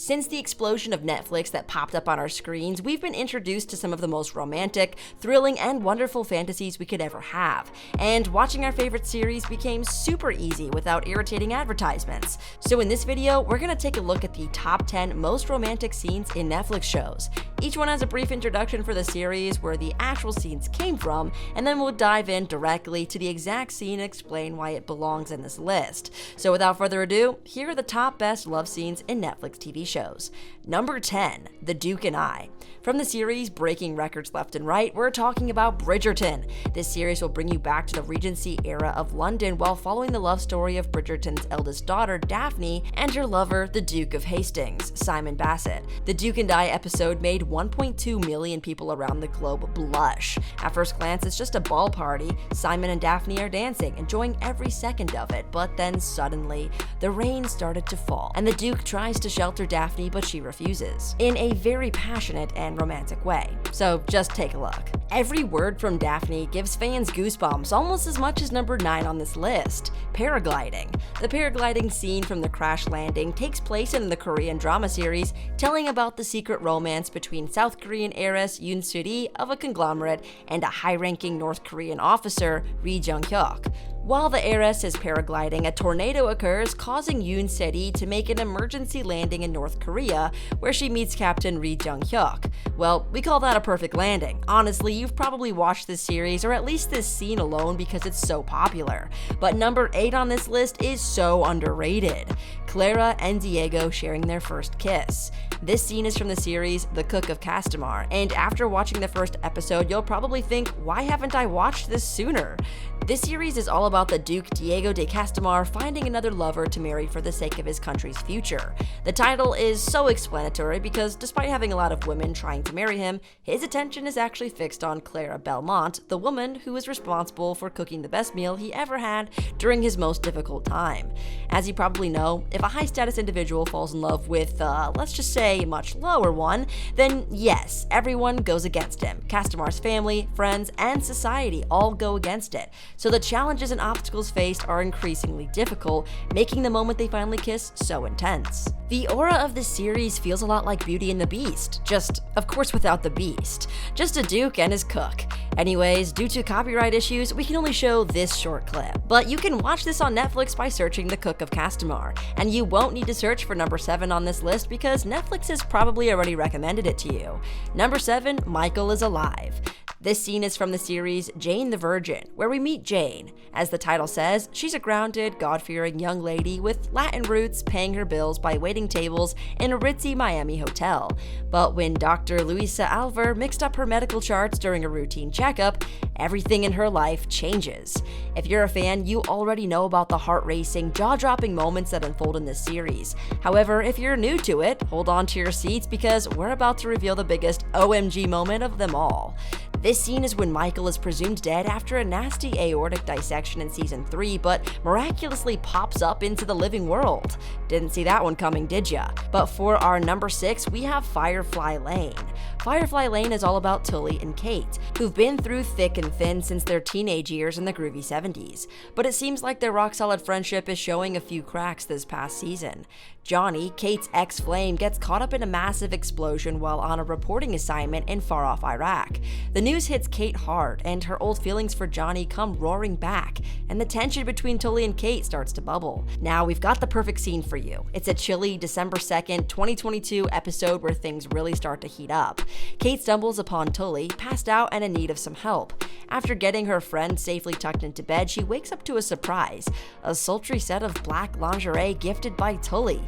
Since the explosion of Netflix that popped up on our screens, we've been introduced to some of the most romantic, thrilling, and wonderful fantasies we could ever have. And watching our favorite series became super easy without irritating advertisements. So in this video, we're gonna take a look at the top 10 most romantic scenes in Netflix shows. Each one has a brief introduction for the series, where the actual scenes came from, and then we'll dive in directly to the exact scene and explain why it belongs in this list. So without further ado, here are the top best love scenes in Netflix TV shows. Number 10, The Duke and I. From the series breaking records left and right, we're talking about Bridgerton. This series will bring you back to the Regency era of London while following the love story of Bridgerton's eldest daughter, Daphne, and her lover, the Duke of Hastings, Simon Bassett. The Duke and I episode made 1.2 million people around the globe blush. At first glance, it's just a ball party. Simon and Daphne are dancing, enjoying every second of it, but then suddenly, the rain started to fall, and the Duke tries to shelter Daphne, but she refuses, in a very passionate and romantic way. So just take a look. Every word from Daphne gives fans goosebumps almost as much as number 9 on this list. Paragliding. The paragliding scene from the crash landing takes place in the Korean drama series, telling about the secret romance between South Korean heiress Yoon Soo-ri of a conglomerate and a high-ranking North Korean officer, Ri Jung-hyuk. While the heiress is paragliding, a tornado occurs, causing Yoon Soo-ri to make an emergency landing in North Korea, where she meets Captain Ri Jung-hyuk. Well, we call that a perfect landing. Honestly, you've probably watched this series, or at least this scene alone, because it's so popular. But number 8 on this list is so underrated. Clara and Diego sharing their first kiss. This scene is from the series The Cook of Cartagena, and after watching the first episode, you'll probably think, why haven't I watched this sooner? This series is all about the Duke Diego de Castamar finding another lover to marry for the sake of his country's future. The title is so explanatory because despite having a lot of women trying to marry him, his attention is actually fixed on Clara Belmont, the woman who is responsible for cooking the best meal he ever had during his most difficult time. As you probably know, if a high-status individual falls in love with, let's just say, a much lower one, then yes, everyone goes against him. Castamar's family, friends, and society all go against it. So the challenges and obstacles faced are increasingly difficult, making the moment they finally kiss so intense. The aura of this series feels a lot like Beauty and the Beast, just, of course, without the Beast. Just a Duke and his cook. Anyways, due to copyright issues, we can only show this short clip. But you can watch this on Netflix by searching The Cook of Cartagena, and you won't need to search for number 7 on this list because Netflix has probably already recommended it to you. Number 7, Michael is Alive. This scene is from the series Jane the Virgin, where we meet Jane. As the title says, she's a grounded, God-fearing young lady with Latin roots paying her bills by waiting tables in a ritzy Miami hotel. But when Dr. Luisa Alver mixed up her medical charts during a routine checkup, everything in her life changes. If you're a fan, you already know about the heart-racing, jaw-dropping moments that unfold in this series. However, if you're new to it, hold on to your seats because we're about to reveal the biggest OMG moment of them all. This scene is when Michael is presumed dead after a nasty aortic dissection in season 3, but miraculously pops up into the living world. Didn't see that one coming, did ya? But for our number 6, we have Firefly Lane. Firefly Lane is all about Tully and Kate, who've been through thick and thin since their teenage years in the groovy 70s. But it seems like their rock-solid friendship is showing a few cracks this past season. Johnny, Kate's ex-flame, gets caught up in a massive explosion while on a reporting assignment in far-off Iraq. The news hits Kate hard, and her old feelings for Johnny come roaring back, and the tension between Tully and Kate starts to bubble. Now, we've got the perfect scene for you. It's a chilly December 2nd, 2022 episode where things really start to heat up. Kate stumbles upon Tully, passed out and in need of some help. After getting her friend safely tucked into bed, she wakes up to a surprise, a sultry set of black lingerie gifted by Tully.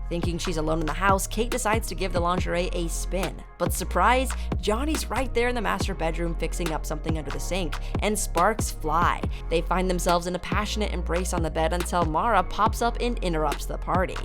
Thinking she's alone in the house, Kate decides to give the lingerie a spin. But surprise, Johnny's right there in the master bedroom fixing up something under the sink, and sparks fly. They find themselves in a passionate embrace on the bed until Mara pops up and interrupts the party.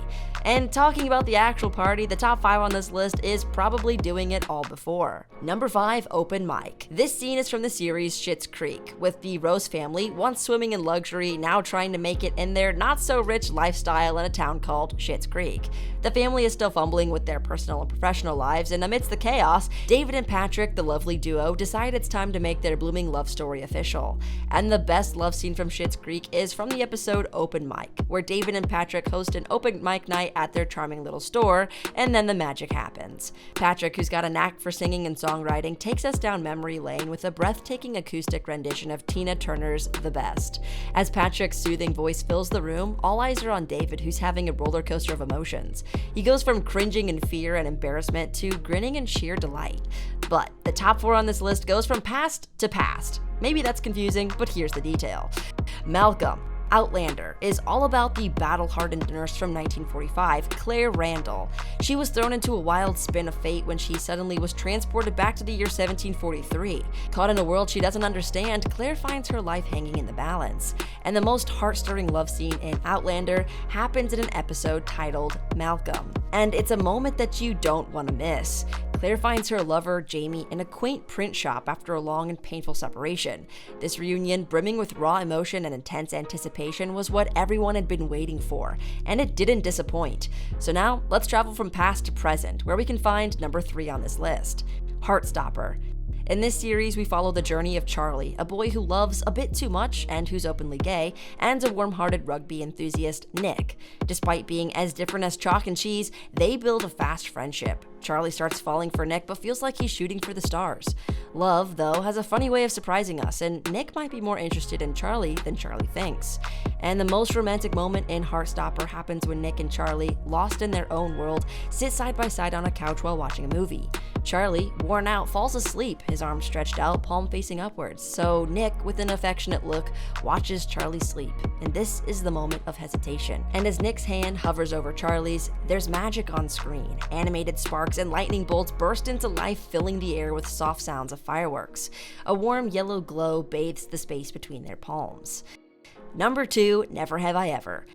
And talking about the actual party, the top 5 on this list is probably doing it all before. Number 5, Open Mic. This scene is from the series Schitt's Creek, with the Rose family, once swimming in luxury, now trying to make it in their not-so-rich lifestyle in a town called Schitt's Creek. The family is still fumbling with their personal and professional lives, and amidst the chaos, David and Patrick, the lovely duo, decide it's time to make their blooming love story official. And the best love scene from Schitt's Creek is from the episode Open Mic, where David and Patrick host an open mic night at their charming little store, and then the magic happens. Patrick, who's got a knack for singing and songwriting, takes us down memory lane with a breathtaking acoustic rendition of Tina Turner's The Best. As Patrick's soothing voice fills the room, all eyes are on David, who's having a roller coaster of emotions. He goes from cringing in fear and embarrassment to grinning in sheer delight. But the top 4 on this list goes from past to past. Maybe that's confusing, but here's the detail. Malcolm, Outlander, is all about the battle-hardened nurse from 1945, Claire Randall. She was thrown into a wild spin of fate when she suddenly was transported back to the year 1743. Caught in a world she doesn't understand, Claire finds her life hanging in the balance. And the most heart-stirring love scene in Outlander happens in an episode titled Malcolm. And it's a moment that you don't want to miss. Claire finds her lover, Jamie, in a quaint print shop after a long and painful separation. This reunion, brimming with raw emotion and intense anticipation, was what everyone had been waiting for, and it didn't disappoint. So now, let's travel from past to present, where we can find number 3 on this list, Heartstopper. In this series, we follow the journey of Charlie, a boy who loves a bit too much and who's openly gay, and a warm-hearted rugby enthusiast, Nick. Despite being as different as chalk and cheese, they build a fast friendship. Charlie starts falling for Nick, but feels like he's shooting for the stars. Love, though, has a funny way of surprising us, and Nick might be more interested in Charlie than Charlie thinks. And the most romantic moment in Heartstopper happens when Nick and Charlie, lost in their own world, sit side by side on a couch while watching a movie. Charlie, worn out, falls asleep, his arms stretched out, palm facing upwards. So Nick, with an affectionate look, watches Charlie sleep. And this is the moment of hesitation. And as Nick's hand hovers over Charlie's, there's magic on screen. Animated sparks and lightning bolts burst into life, filling the air with soft sounds of fireworks. A warm yellow glow bathes the space between their palms. Number 2, Never Have I Ever.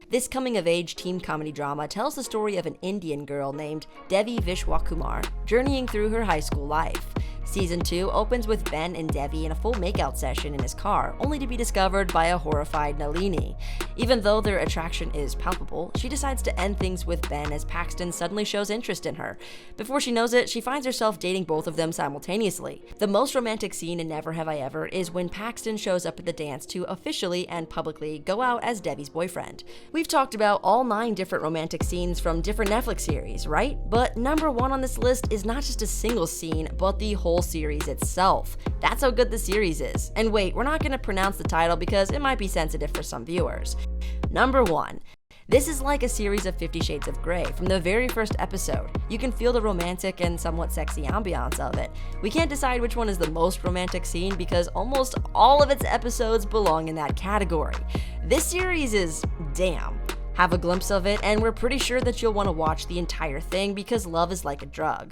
This coming-of-age teen comedy drama tells the story of an Indian girl named Devi Vishwakumar journeying through her high school life. Season 2 opens with Ben and Devi in a full makeout session in his car, only to be discovered by a horrified Nalini. Even though their attraction is palpable, she decides to end things with Ben as Paxton suddenly shows interest in her. Before she knows it, she finds herself dating both of them simultaneously. The most romantic scene in Never Have I Ever is when Paxton shows up at the dance to officially and publicly go out as Devi's boyfriend. We've talked about all 9 different romantic scenes from different Netflix series, right? But number 1 on this list is not just a single scene, but the whole series itself. That's how good the series is. And wait, we're not going to pronounce the title because it might be sensitive for some viewers. Number 1. This is like a series of 50 Shades of Grey. From the very first episode, you can feel the romantic and somewhat sexy ambiance of it. We can't decide which one is the most romantic scene because almost all of its episodes belong in that category. This series is damn. Have a glimpse of it, and we're pretty sure that you'll want to watch the entire thing because love is like a drug.